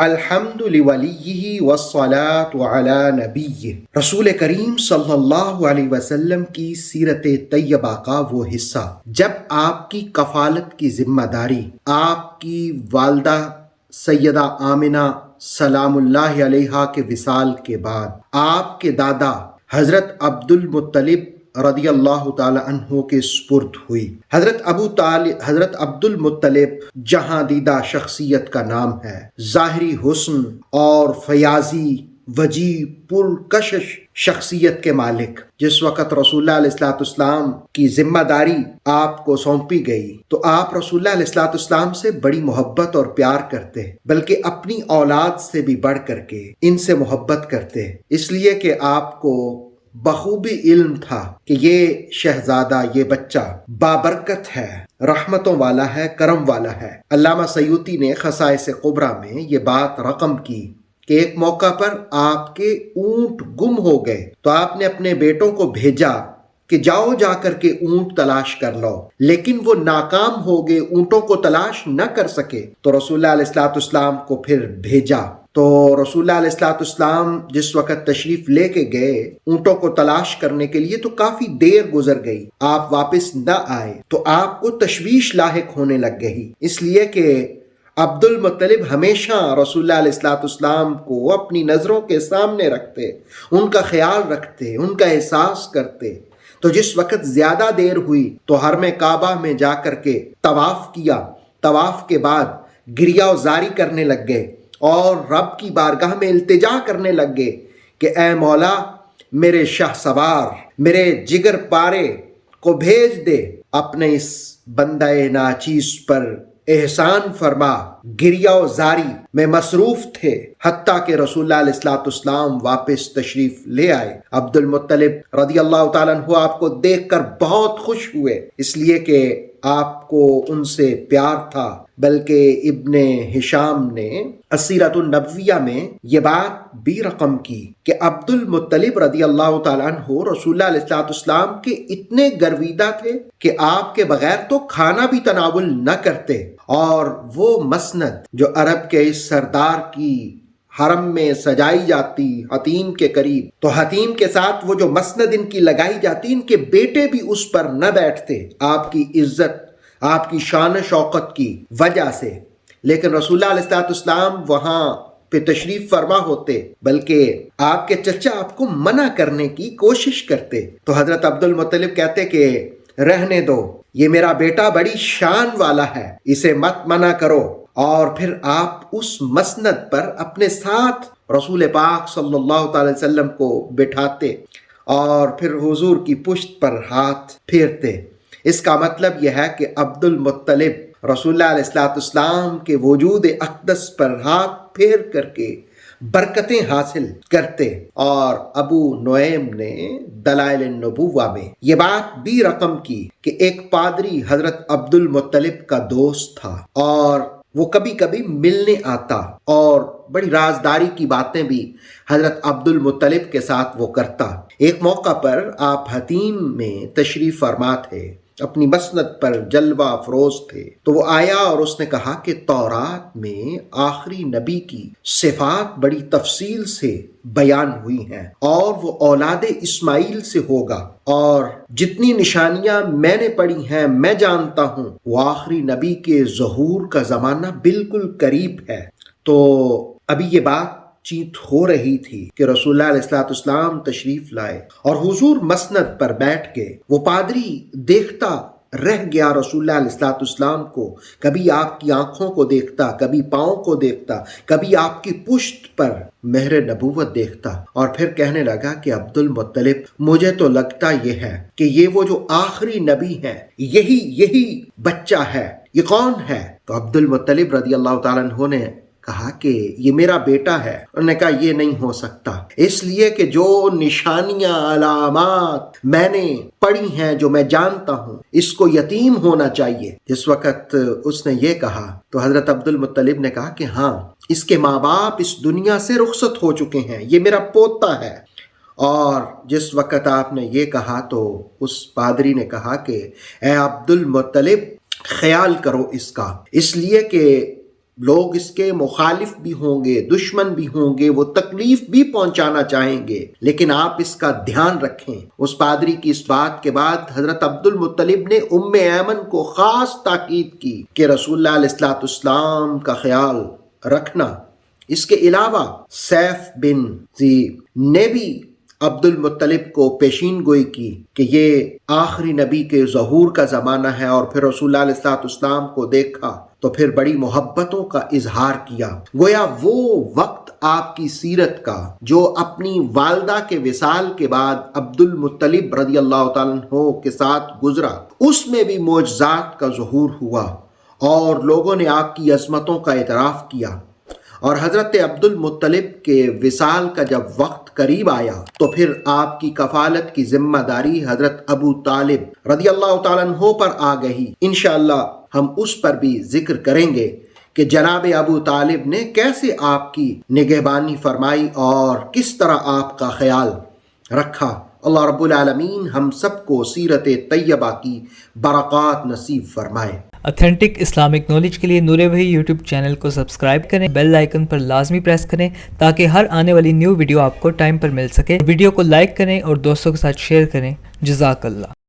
الحمد لولیہ والصلاۃ علی نبیہ۔ رسول کریم صلی اللہ علیہ وسلم کی سیرت طیبہ کا وہ حصہ جب آپ کی کفالت کی ذمہ داری آپ کی والدہ سیدہ آمنہ سلام اللہ علیہا کے وصال کے بعد آپ کے دادا حضرت عبد المطلب رضی اللہ تعالی عنہ کے سپرد ہوئی۔ حضرت عبد المطلب جہاں دیدہ شخصیت کا نام ہے، ظاہری حسن اور فیاضی وجیح پرکشش شخصیت کے مالک۔ جس وقت رسول اللہ علیہ السلام کی ذمہ داری آپ کو سونپی گئی تو آپ رسول اللہ علیہ السلام سے بڑی محبت اور پیار کرتے، بلکہ اپنی اولاد سے بھی بڑھ کر کے ان سے محبت کرتے، اس لیے کہ آپ کو بخوبی علم تھا کہ یہ شہزادہ، یہ بچہ بابرکت ہے، رحمتوں والا ہے، کرم والا ہے۔ علامہ سیوطی نے خصائص کبریٰ میں یہ بات رقم کی کہ ایک موقع پر آپ کے اونٹ گم ہو گئے تو آپ نے اپنے بیٹوں کو بھیجا کہ جاؤ جا کر کے اونٹ تلاش کر لو، لیکن وہ ناکام ہو گئے، اونٹوں کو تلاش نہ کر سکے تو رسول اللہ علیہ السلام کو پھر بھیجا۔ تو رسول اللہ علیہ السلام جس وقت تشریف لے کے گئے اونٹوں کو تلاش کرنے کے لیے تو کافی دیر گزر گئی، آپ واپس نہ آئے تو آپ کو تشویش لاحق ہونے لگ گئی، اس لیے کہ عبد المطلب ہمیشہ رسول اللہ علیہ السلام کو اپنی نظروں کے سامنے رکھتے، ان کا خیال رکھتے، ان کا احساس کرتے۔ تو جس وقت زیادہ دیر ہوئی تو حرم کعبہ میں جا کر کے طواف کیا، طواف کے بعد گریہ و زاری کرنے لگ گئے اور رب کی بارگاہ میں التجا کرنے لگ گئے کہ اے مولا، میرے شاہ سوار، میرے جگر پارے کو بھیج دے، اپنے اس بندہ ناچیز پر احسان فرما۔ گریہ و زاری میں مصروف تھے حتیٰ کہ رسول اللہ علیہ السلام واپس تشریف لے آئے۔ عبد المطلب رضی اللہ تعالیٰ عنہ آپ کو دیکھ کر بہت خوش ہوئے، اس لیے کہ آپ کو ان سے پیار تھا، بلکہ ابن ہشام نے السیرۃ النبویہ میں یہ بات بھی رقم کی کہ عبد المطلب رضی اللہ تعالیٰ عنہ رسول اللہ علیہ السلام کے اتنے گرویدہ تھے کہ آپ کے بغیر تو کھانا بھی تناول نہ کرتے، اور وہ مسند جو عرب کے اس سردار کی حرم میں سجائی جاتی حتیم کے قریب، تو حتیم کے ساتھ وہ جو مسند ان کی لگائی جاتی، ان کے بیٹے بھی اس پر نہ بیٹھتے آپ کی عزت، آپ کی شان و شوکت کی وجہ سے، لیکن رسول اللہ علیہ السلام وہاں پہ تشریف فرما ہوتے، بلکہ آپ کے چچا آپ کو منع کرنے کی کوشش کرتے تو حضرت عبد المطلب کہتے کہ رہنے دو، یہ میرا بیٹا بڑی شان والا ہے، اسے مت منع کرو، اور پھر آپ اس مسند پر اپنے ساتھ رسول پاک صلی اللہ تعالی وسلم کو بٹھاتے اور پھر حضور کی پشت پر ہاتھ پھیرتے۔ اس کا مطلب یہ ہے کہ عبد المطلب رسول اللہ علیہ السلام کے وجود اقدس پر ہاتھ پھیر کر کے برکتیں حاصل کرتے۔ اور ابو نعیم نے دلائل النبوہ میں یہ بات بھی رقم کی کہ ایک پادری حضرت عبد المطلب کا دوست تھا اور وہ کبھی کبھی ملنے آتا اور بڑی رازداری کی باتیں بھی حضرت عبد المطلب کے ساتھ وہ کرتا۔ ایک موقع پر آپ حتیم میں تشریف فرما تھے، اپنی مسند پر جلوہ افروز تھے، تو وہ آیا اور اس نے کہا کہ تورات میں آخری نبی کی صفات بڑی تفصیل سے بیان ہوئی ہیں اور وہ اولاد اسماعیل سے ہوگا، اور جتنی نشانیاں میں نے پڑھی ہیں میں جانتا ہوں وہ آخری نبی کے ظہور کا زمانہ بالکل قریب ہے۔ تو ابھی یہ بات چیت ہو رہی تھی کہ رسول اللہ علیہ السلام تشریف لائے اور حضور مسند پر بیٹھ کے وہ پادری دیکھتا رہ گیا رسول اللہ علیہ السلام کو، کبھی آپ کی آنکھوں کو دیکھتا، کبھی پاؤں کو دیکھتا، کبھی آپ کی پشت پر مہر نبوت دیکھتا، اور پھر کہنے لگا کہ عبد المطلب مجھے تو لگتا یہ ہے کہ یہ وہ جو آخری نبی ہے، یہی بچہ ہے، یہ کون ہے؟ تو عبد المطلب رضی اللہ تعالیٰ عنہ نے کہا کہ یہ میرا بیٹا ہے۔ انہوں نے کہا یہ نہیں ہو سکتا، اس لیے کہ جو نشانیاں علامات میں نے پڑھی ہیں، جو میں جانتا ہوں، اس کو یتیم ہونا چاہیے۔ جس وقت اس نے یہ کہا تو حضرت عبد المطلب نے کہا کہ ہاں، اس کے ماں باپ اس دنیا سے رخصت ہو چکے ہیں، یہ میرا پوتا ہے۔ اور جس وقت آپ نے یہ کہا تو اس پادری نے کہا کہ اے عبد المطلب خیال کرو اس کا، اس لیے کہ لوگ اس کے مخالف بھی ہوں گے، دشمن بھی ہوں گے، وہ تکلیف بھی پہنچانا چاہیں گے، لیکن آپ اس کا دھیان رکھیں۔ اس پادری کی اس بات کے بعد حضرت عبد المطلب نے ام ایمن کو خاص تاکید کی کہ رسول اللہ علیہ الصلوۃ والسلام کا خیال رکھنا۔ اس کے علاوہ سیف بن ذیب نے بھی عبد المطلب کو پیشین گوئی کی کہ یہ آخری نبی کے ظہور کا زمانہ ہے، اور پھر رسول اللہ علیہ الصلوۃ والسلام کو دیکھا تو پھر بڑی محبتوں کا اظہار کیا۔ گویا وہ وقت آپ کی سیرت کا جو اپنی والدہ کے وصال کے بعد عبد المطلب رضی اللہ تعالیٰ عنہ کے ساتھ گزرا، اس میں بھی معجزات کا ظہور ہوا اور لوگوں نے آپ کی عظمتوں کا اعتراف کیا۔ اور حضرت عبد المطلب کے وصال کا جب وقت قریب آیا تو پھر آپ کی کفالت کی ذمہ داری حضرت ابو طالب رضی اللہ تعالیٰ عنہ پر آ گئی۔ انشاءاللہ ہم اس پر بھی ذکر کریں گے کہ جناب ابو طالب نے کیسے آپ کی نگہبانی فرمائی اور کس طرح آپ کا خیال رکھا۔ اللہ رب العالمین ہم سب کو سیرت طیبہ کی برکات نصیب فرمائے۔ اتھینٹک اسلامک نالج کے لیے نور وحی یوٹیوب چینل کو سبسکرائب کریں، بیل آئیکن پر لازمی پریس کریں تاکہ ہر آنے والی نیو ویڈیو آپ کو ٹائم پر مل سکے۔ ویڈیو کو لائک کریں اور دوستوں کے ساتھ شیئر کریں۔ جزاک اللہ۔